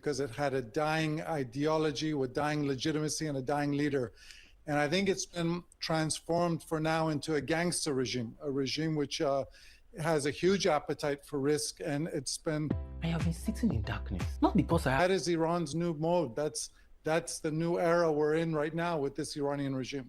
because it had a dying ideology with dying legitimacy and a dying leader. And I think it's been transformed for now into a gangster regime, a regime which has a huge appetite for risk. And it's been... I have been sitting in darkness, not because I... That is Iran's new mode. That's the new era we're in right now with this Iranian regime.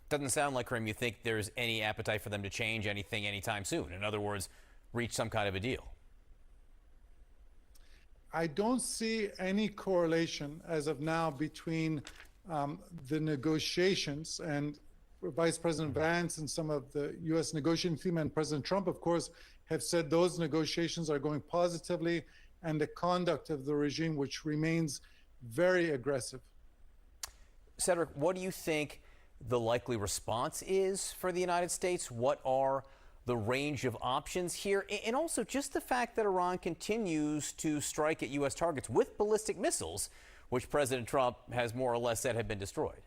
Doesn't sound like, Karim, you think there's any appetite for them to change anything anytime soon. In other words, reach some kind of a deal. I don't see any correlation as of now between the negotiations, and Vice President Vance and some of the U.S. negotiating team and President Trump, of course, have said those negotiations are going positively, and the conduct of the regime, which remains very aggressive. Cedric, what do you think the likely response is for the United States? What are the range of options here? And also just the fact that Iran continues to strike at U.S. targets with ballistic missiles, which President Trump has more or less said have been destroyed.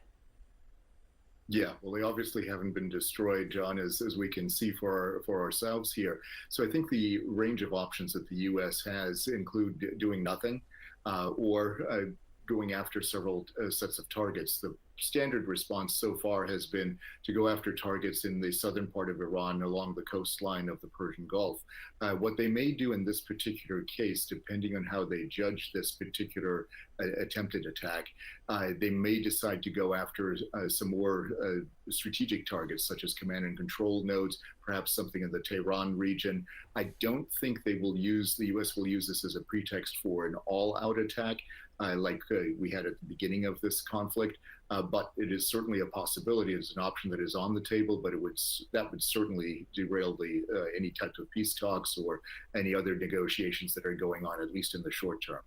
Yeah, well, they obviously haven't been destroyed, John, as we can see for ourselves here. So I think the range of options that the U.S. has include doing nothing or going after several sets of targets. The standard response so far has been to go after targets in the southern part of Iran along the coastline of the Persian Gulf. What they may do in this particular case, depending on how they judge this particular attempted attack, they may decide to go after some more strategic targets, such as command and control nodes, perhaps something in the Tehran region. I don't think they will use, the U.S. will use this as a pretext for an all-out attack, like we had at the beginning of this conflict. But it is certainly a possibility. It's an option that is on the table, but that would certainly derail any type of peace talks or any other negotiations that are going on, at least in the short term.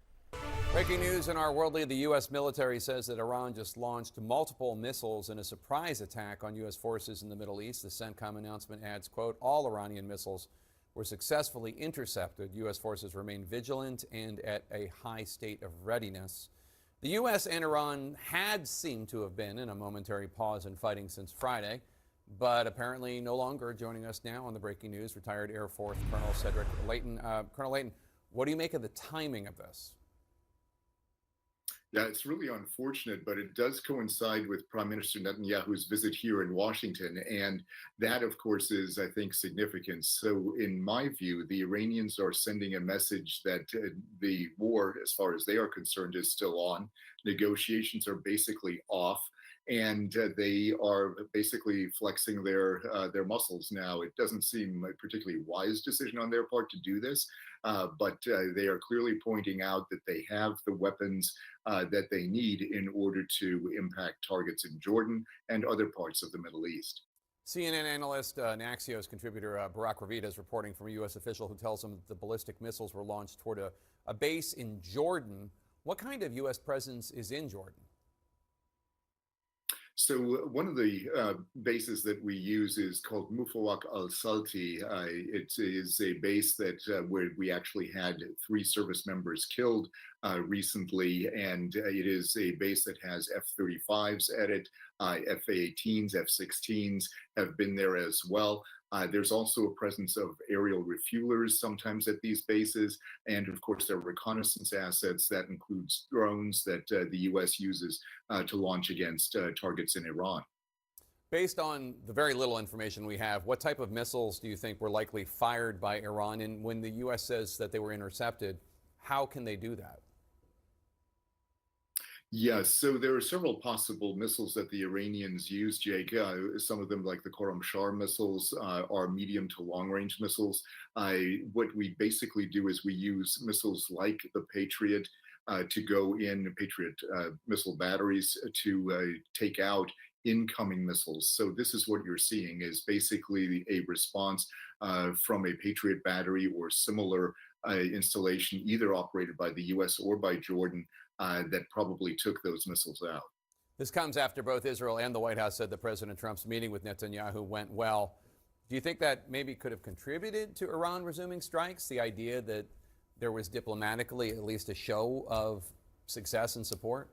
Breaking news in our world lead, the U.S. military says that Iran just launched multiple missiles in a surprise attack on U.S. forces in the Middle East. The CENTCOM announcement adds, quote, all Iranian missiles were successfully intercepted. U.S. forces remain vigilant and at a high state of readiness. The U.S. and Iran had seemed to have been in a momentary pause in fighting since Friday, but apparently no longer. Joining us now on the breaking news, retired Air Force Colonel Cedric Leighton. Colonel Leighton, what do you make of the timing of this? Yeah, it's really unfortunate, but it does coincide with Prime Minister Netanyahu's visit here in Washington. And that, of course, is, I think, significant. So in my view, the Iranians are sending a message that the war, as far as they are concerned, is still on. Negotiations are basically off. And they are basically flexing their muscles now. It doesn't seem a particularly wise decision on their part to do this, but they are clearly pointing out that they have the weapons that they need in order to impact targets in Jordan and other parts of the Middle East. CNN analyst and Axios contributor Barak Ravid is reporting from a U.S. official who tells him that the ballistic missiles were launched toward a base in Jordan. What kind of U.S. presence is in Jordan? So one of the bases that we use is called Mufawak al-Salti. It is a base that where we actually had 3 service members killed recently, and it is a base that has F-35s at it. F-18s, F-16s have been there as well. There's also a presence of aerial refuelers sometimes at these bases. And of course, there are reconnaissance assets that includes drones that the U.S. uses to launch against targets in Iran. Based on the very little information we have, what type of missiles do you think were likely fired by Iran? And when the U.S. says that they were intercepted, how can they do that? Yes, so there are several possible missiles that the Iranians use, Jake. Some of them, like the Khorramshahr missiles, are medium to long-range missiles. What we basically do is we use missiles like the Patriot to go in, Patriot missile batteries to take out incoming missiles. So this is what you're seeing is basically a response from a Patriot battery or similar installation, either operated by the U.S. or by Jordan, that probably took those missiles out. This comes after both Israel and the White House said that President Trump's meeting with Netanyahu went well. Do you think that maybe could have contributed to Iran resuming strikes? The idea that there was diplomatically at least a show of success and support?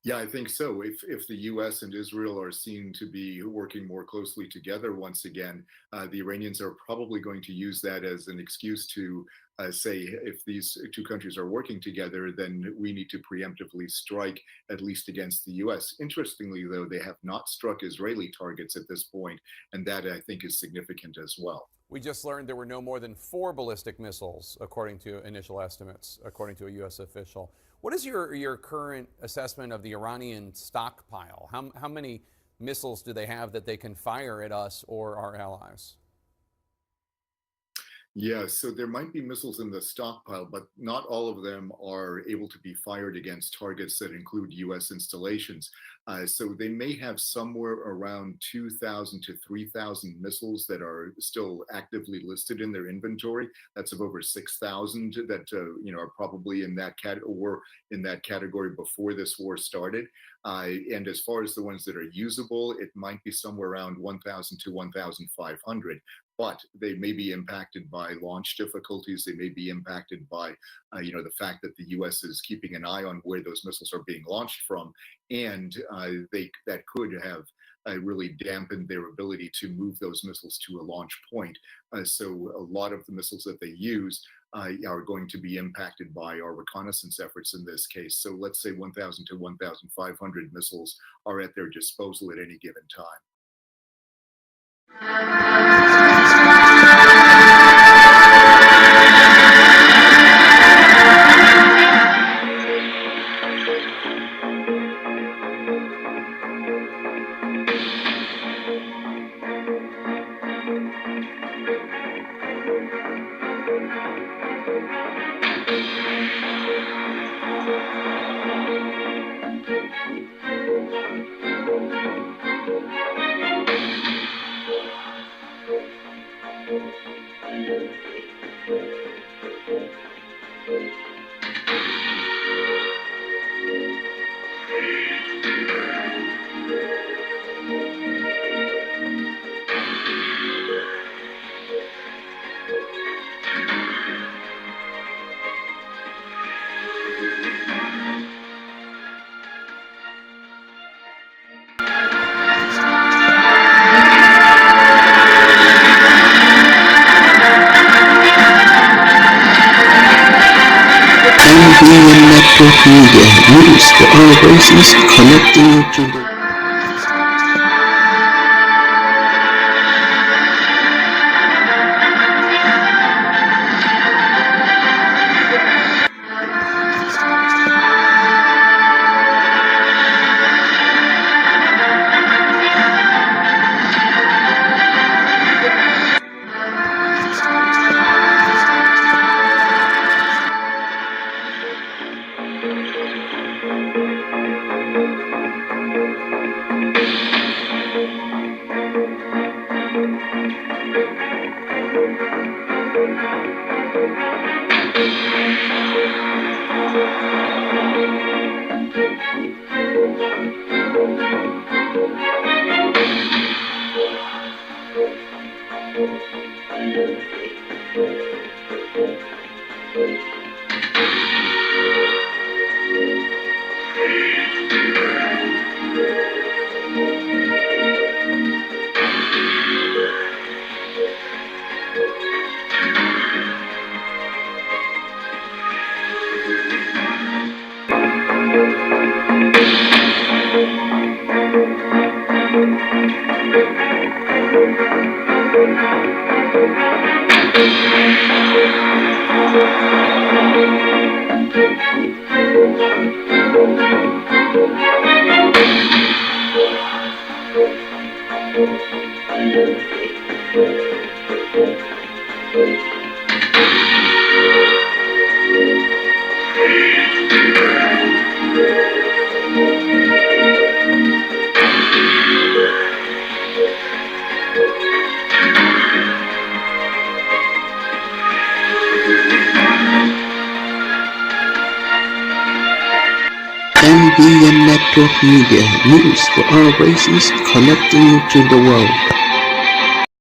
Yeah, I think so. If the U.S. and Israel are seen to be working more closely together once again, the Iranians are probably going to use that as an excuse to say if these two countries are working together, then we need to preemptively strike at least against the US. Interestingly, though, they have not struck Israeli targets at this point, and that I think is significant as well. We just learned there were no more than 4 ballistic missiles, according to initial estimates, according to a U.S. official. What is your current assessment of the Iranian stockpile? How many missiles do they have that they can fire at us or our allies? Yeah, so there might be missiles in the stockpile, but not all of them are able to be fired against targets that include U.S. installations. So they may have somewhere around 2,000 to 3,000 missiles that are still actively listed in their inventory. That's of over 6,000 that are probably in that category before this war started. And as far as the ones that are usable, it might be somewhere around 1,000 to 1,500. But they may be impacted by launch difficulties. They may be impacted by, the fact that the U.S. is keeping an eye on where those missiles are being launched from, and that could have really dampened their ability to move those missiles to a launch point. So a lot of the missiles that they use are going to be impacted by our reconnaissance efforts in this case. So let's say 1,000 to 1,500 missiles are at their disposal at any given time. NBN Network Media, news for all races, connecting you to the NBN Network Media, news for all races, connecting you to the world.